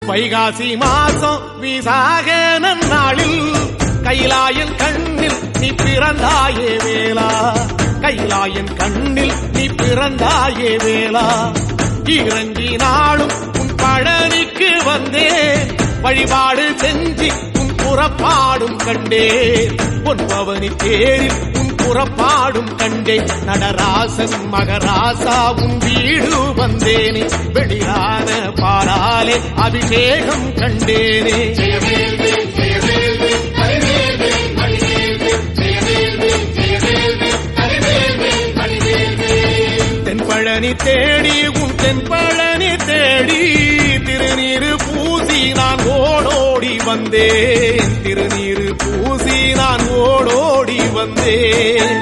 வைகாசி மாசம் விசாக நன்னாளில் கைலாயன் கண்ணில் நீ பிறந்தாயே வேளா, கைலாயன் கண்ணில் நீ பிறந்தாயே வேளா. இறங்கி நாளும் உன் பழனிக்கு வந்தேன், வழிபாடு செஞ்சு உன் புறப்பாடும் கண்டேன். பொன்பவனி தேரில் உன் புறப்பாடும் கண்டேன். நடராசன் மகராசா உன் வீடு வந்தேனே, வெளியான பாலாலே அபிஷேகம் கண்டேனே. தென்பழனி தேடி உன் தென்பழனி தேடி திருநீரு பூசி நான் ஓடோடி வந்தேன், திருநீரு பூசி நான் ஓடோடி வந்தேன்.